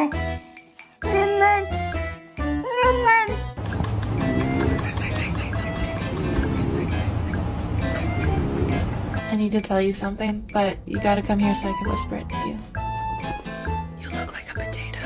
I need to tell you something, but you gotta come here so I can whisper it to you. You look like a potato.